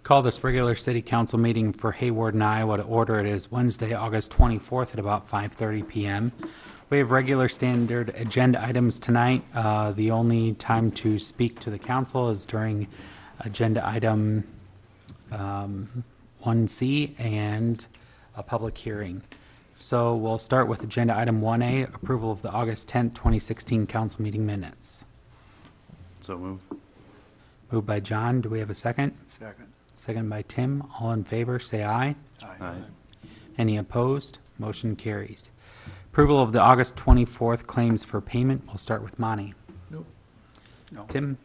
Call this regular city council meeting for Hawarden, Iowa to order. It is Wednesday, August 24th at about 5:30 PM. We have regular standard agenda items tonight. The only time to speak to the council is during agenda item 1C and a public hearing. So we'll start with agenda item 1A, approval of the August 10th, 2016 council meeting minutes. So move. Moved by John. Do we have a second? Second. Second by Tim. All in favor, say aye. Aye. Any opposed? Motion carries. Approval of the August 24th claims for payment. We'll start with Monty. No. Tim?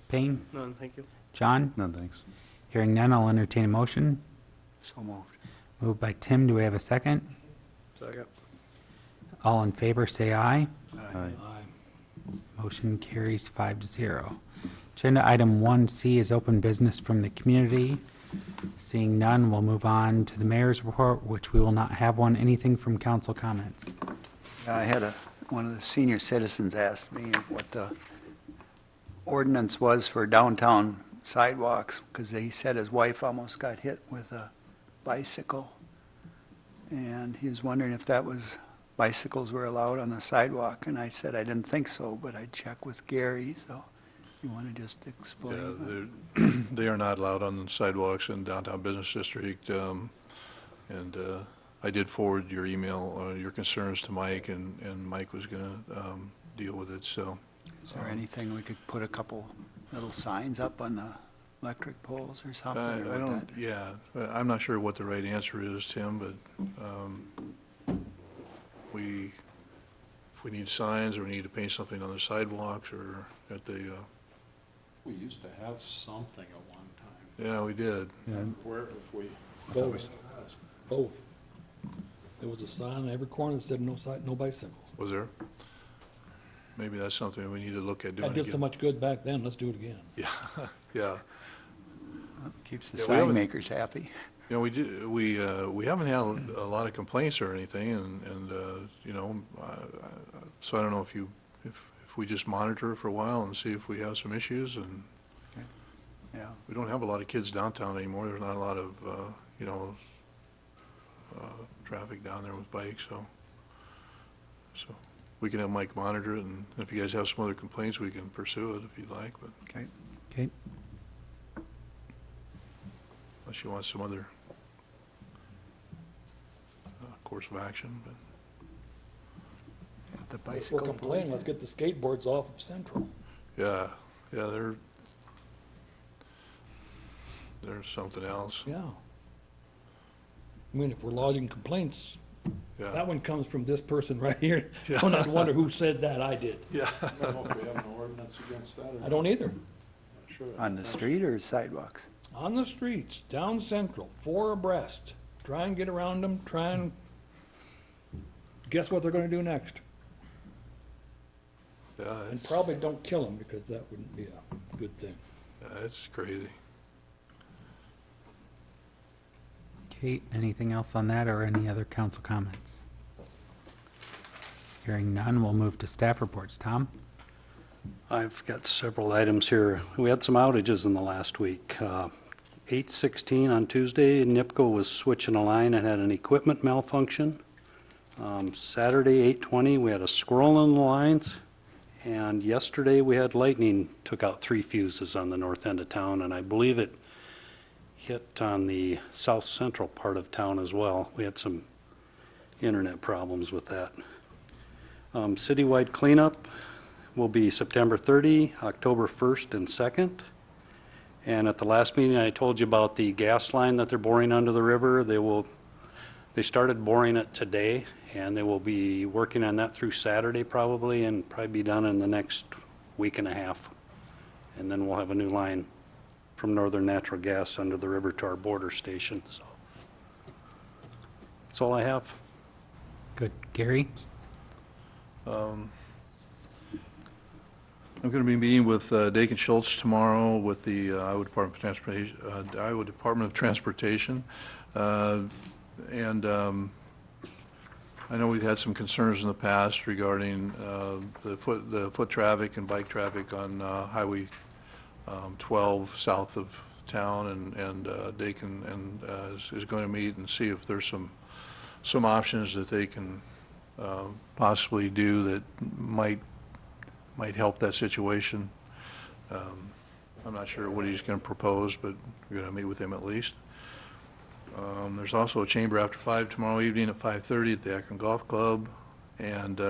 Payne? None, thank you. John? None, thanks. Hearing none, I'll entertain a motion. So moved. Moved by Tim. Do we have a second? Second. All in favor, say aye. Aye. Motion carries 5-0. Agenda item 1C is open business from the community. Seeing none, we'll move on to the mayor's report, which we will not have one. Anything from council comments? I had one of the senior citizens asked me what the ordinance was for downtown sidewalks, because he said his wife almost got hit with a bicycle. And he was wondering if bicycles were allowed on the sidewalk, and I said I didn't think so, but I'd check with Gary, so you want to just explain? Yeah, they are not allowed on the sidewalks in downtown business district. And I did forward your email, your concerns to Mike, and Mike was going to deal with it, so. Is there anything we could put a couple little signs up on the electric poles or something? or I what don't, that- yeah, I'm not sure what the right answer is, Tim, but if we need signs or we need to paint something on the sidewalks or at the, We used to have something at one time, yeah, we did. where if we. Both. There was a sign on every corner that said no bicycles. Was there? Maybe that's something we need to look at doing That did so again. much good back then, let's do it again. Yeah, yeah. Keeps the Yeah, we sign haven't- makers happy. You know, we haven't had a lot of complaints or anything, and you know, so I don't know if we just monitor it for a while and see if we have some issues, and Yeah. we don't have a lot of kids downtown anymore. There's not a lot of, you know, traffic down there with bikes, so we can have Mike monitor it, and if you guys have some other complaints, we can pursue it if you'd like, but Okay. Okay. unless you want some other course of action, but. The If we're bicycle. complaining, let's get the skateboards off of Central. Yeah, they're something else. Yeah. I mean, if we're lodging complaints, Yeah, that one comes from this person right here. Yeah. Don't have to wonder who said that, I did. yeah. Uh, I don't know if we have an ordinance against that or not. I don't either. Sure. On the street or sidewalks? On the streets, down Central, 4 abreast. Try and get around them, try and, guess what they're gonna do next? Yeah, And probably don't kill them, because that wouldn't be a good thing. it's crazy. Okay, anything else on that or any other council comments? Hearing none, we'll move to staff reports. Tom? I've got several items here. We had some outages in the last week. 8:16 on Tuesday, NIPCO was switching a line and had an equipment malfunction. Saturday, 8:20, we had a squirrel in the lines. And yesterday, we had lightning, took out 3 fuses on the north end of town, and I believe it hit on the south central part of town as well. We had some internet problems with that. Citywide cleanup will be September 30, October 1st and 2nd. And at the last meeting, I told you about the gas line that they're boring under the river. They started boring it today, and they will be working on that through Saturday probably, and probably be done in the next week and a half. And then we'll have a new line from Northern Natural Gas under the river to our border station, so. That's all I have. Good. Gary? I'm going to be meeting with Dakin Schultz tomorrow with the Iowa Department of Transportation. And I know we've had some concerns in the past regarding the foot traffic and bike traffic on Highway 12 south of town, and Dakin is going to meet and see if there's some options that they can possibly do that might help that situation. I'm not sure what he's going to propose, but we're going to meet with him at least. There's also a chamber after 5 tomorrow evening at 5:30 at the Akron Golf Club. And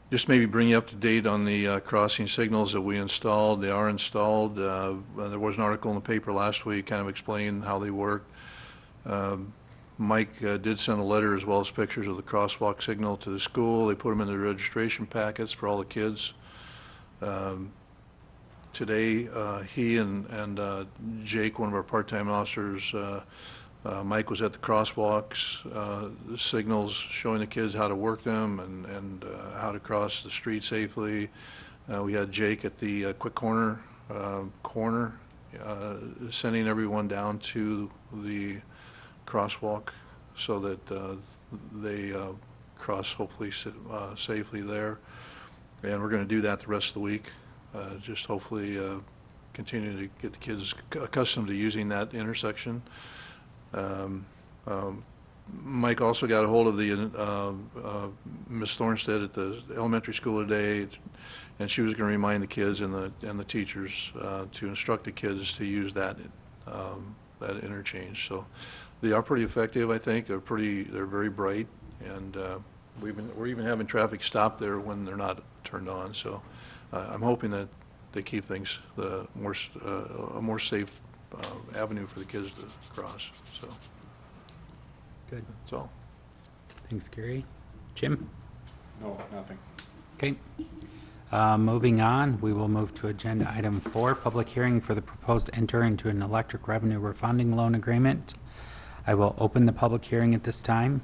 just maybe bring you up to date on the crossing signals that we installed. They are installed. There was an article in the paper last week kind of explaining how they work. Mike did send a letter as well as pictures of the crosswalk signal to the school. They put them in the registration packets for all the kids. Today, he and Jake, one of our part-time officers, Mike was at the crosswalks, the signals, showing the kids how to work them and how to cross the street safely. We had Jake at the quick corner, sending everyone down to the crosswalk so that they cross hopefully safely there. And we're going to do that the rest of the week. Just hopefully continue to get the kids accustomed to using that intersection. Mike also got a hold of the Miss Thornstead at the elementary school today, and she was going to remind the kids and the teachers to instruct the kids to use that interchange. So they are pretty effective, I think. They're very bright, and we're even having traffic stop there when they're not turned on. So I'm hoping that they keep things a more safe avenue for the kids to cross. So Good. that's all. Thanks, Gary. Jim? No, nothing. Okay. Moving on, we will move to agenda item 4, public hearing for the proposed enter into an electric revenue refunding loan agreement. I will open the public hearing at this time.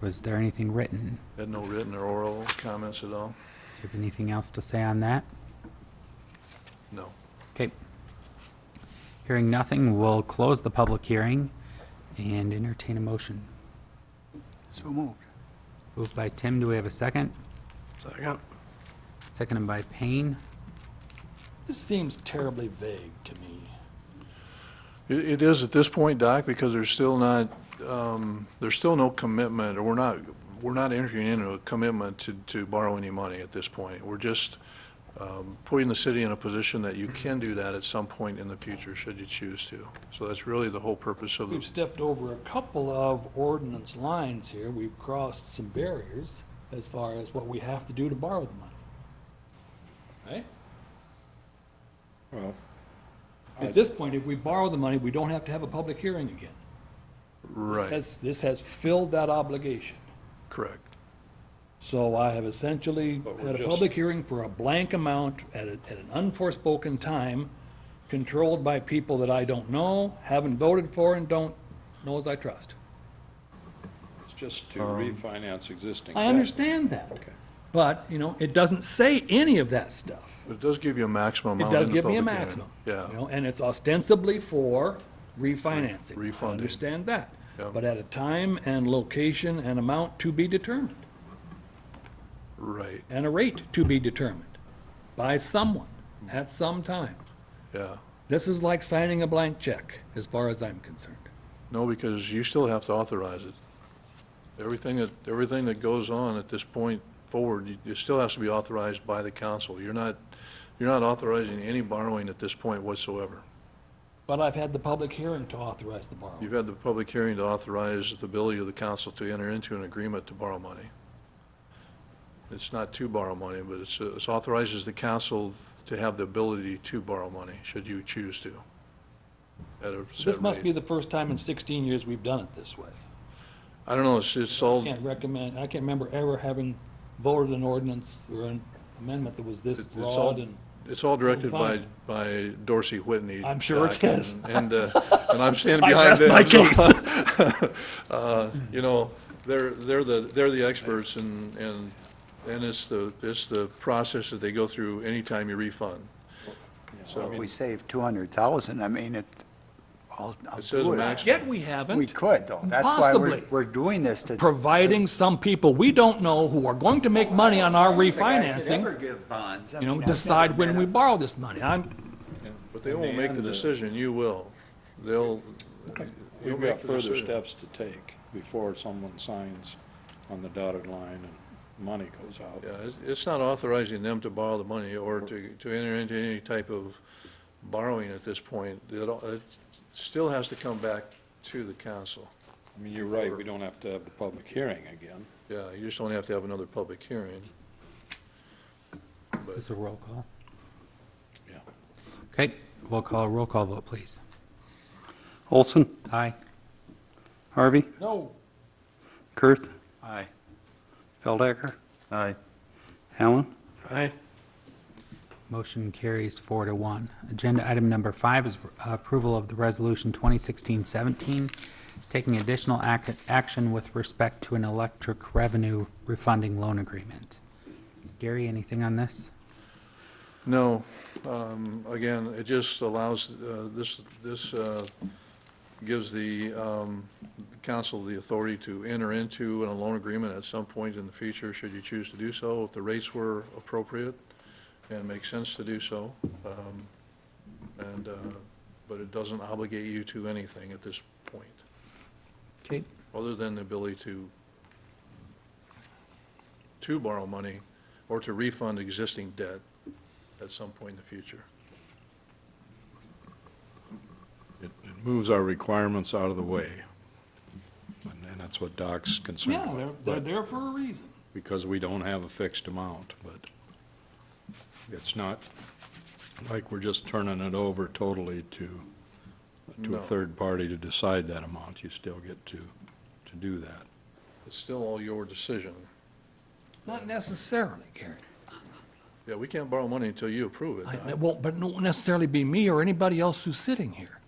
Was there anything written? Had no written or oral comments at all? Do you have anything else to say on that? No. Okay. Hearing nothing, we'll close the public hearing and entertain a motion. So moved. Moved by Tim, do we have a second? Second. Seconded by Payne. This seems terribly vague to me. It is at this point, Doc, because there's still no commitment, or we're not entering into a commitment to borrow any money at this point. We're just putting the city in a position that you can do that at some point in the future, should you choose to. So that's really the whole purpose of We've the, stepped over a couple of ordinance lines here. We've crossed some barriers as far as what we have to do to borrow the money. Right? Well, At this point, if we borrow the money, we don't have to have a public hearing again. right, This has filled that obligation. correct. So I have essentially But we're had a just- public hearing for a blank amount at an unforespoken time, controlled by people that I don't know, haven't voted for, and don't know as I trust. it's just to refinance existing I debt. understand that. Okay. But, it doesn't say any of that stuff. But it does give you a maximum It amount does in the give me a public hearing. maximum. Yeah, And it's ostensibly for refinancing. Refunding. I understand that. Yeah. But at a time and location and amount to be determined, right, and a rate to be determined by someone at some time. yeah. This is like signing a blank check, as far as I'm concerned. No, because you still have to authorize it. Everything that goes on at this point forward, it still has to be authorized by the council. You're not authorizing any borrowing at this point whatsoever. But I've had the public hearing to authorize the borrowing. You've had the public hearing to authorize the ability of the council to enter into an agreement to borrow money. It's not to borrow money, but it authorizes the council to have the ability to borrow money, should you choose to. At a set This must rate. be the first time in 16 years we've done it this way. I don't know, it's all, I can't remember ever having voted an ordinance or an amendment that was this It's broad all- and, it's all directed Fine. by Dorsey Whitney. I'm sure it Doc, is. And I'm standing I behind rest them. my so- case. They're the experts, and it's the process that they go through anytime you refund. So if we save 200,000, I mean, I'll It says do it. max, Yet we We haven't, could, though. That's why Possibly. we're doing this to. providing some people we don't know who are going to make money on our The guys that ever refinancing, give bonds. I mean, I've decide never when met we a- borrow this money. But they In the won't make the end, decision, you will. They'll, you'll We've make got the further decision. steps to take before someone signs on the dotted line and money goes out. Yeah, it's not authorizing them to borrow the money or to enter into any type of borrowing at this point. It still has to come back to the council. I mean, you're right, we don't have to have the public hearing again. Yeah, you just don't have to have another public hearing. Is this a roll call? Yeah. Okay, we'll call a roll call vote, please. Olson, Aye. Harvey, No. Kurth, Aye. Feldhacker, Aye. Allen. Aye. Motion carries 4-1. Agenda item number 5 is approval of the resolution 2016-17, taking additional action with respect to an electric revenue refunding loan agreement. Gary, anything on this? No, again, it just allows, this gives the council the authority to enter into a loan agreement at some point in the future, should you choose to do so, if the rates were appropriate and make sense to do so. But it doesn't obligate you to anything at this point, Okay, other than the ability to borrow money or to refund existing debt at some point in the future. It moves our requirements out of the way. And that's what Doc's concerned Yeah, about. they're But- there for a reason. because we don't have a fixed amount, but it's not like we're just turning it over totally to No. a third party to decide that amount. You still get to do that. It's still all your decision. Not necessarily, Gary. Yeah, we can't borrow money until you approve it. It won't, but it won't necessarily be me or anybody else who's sitting here.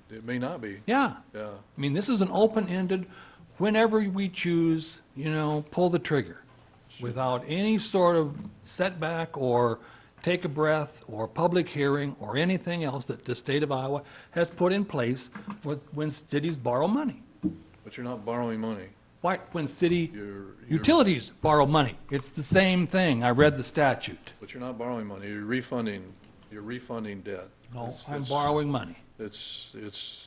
It may not be, Yeah. yeah. I mean, this is an open-ended, whenever we choose, pull the trigger, without any sort of setback or take a breath or public hearing or anything else that the state of Iowa has put in place when cities borrow money. But you're not borrowing money. Why, when city You're- utilities borrow money, it's the same thing. I read the statute. But you're not borrowing money, you're refunding debt. No, It's- I'm it's- borrowing money. It's,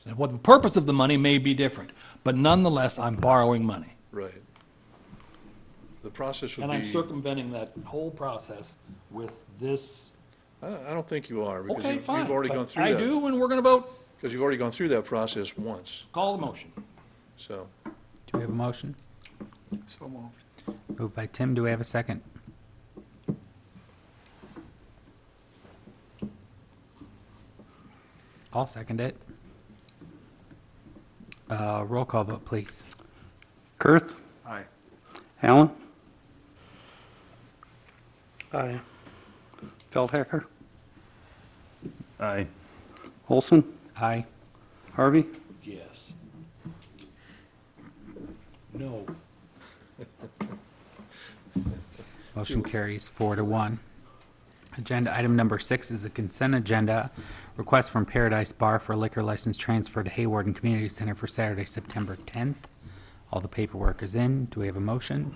And what the purpose of the money may be different, but nonetheless, I'm borrowing money. right. The process would And I'm be, circumventing that whole process with this. I don't think you are, because Okay, you've fine. already but gone through I that. do, and we're going to vote. Because you've already gone through that process once, Call the motion. so. do we have a motion? So moved. Moved by Tim, do we have a second? I'll second it. Roll call vote, please. Kurth, Aye. Allen. Aye. Feldhacker, Aye. Olson, Aye. Harvey, Yes. No. Motion carries 4-1. Agenda item number 6 is a consent agenda. Request from Paradise Bar for liquor license transfer to Hawarden Community Center for Saturday, September 10th. All the paperwork is in. Do we have a motion?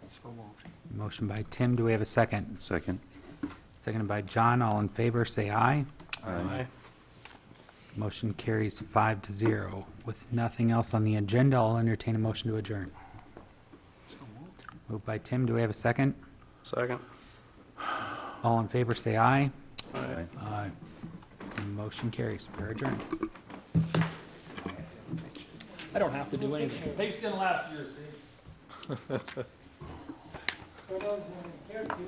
So moved. Motion by Tim. Do we have a second? Second. Seconded by John. All in favor, say aye. Aye. Motion carries 5-0. With nothing else on the agenda, I'll entertain a motion to adjourn. Moved by Tim. Do we have a second? second. All in favor, say aye. Aye. Aye. Motion carries. We're adjourned. I don't have to do anything. Paste in last year, Steve. For those who care to, you can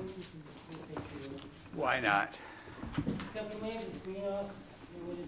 take pictures of it. Why not? Simply leave the screen off, it would,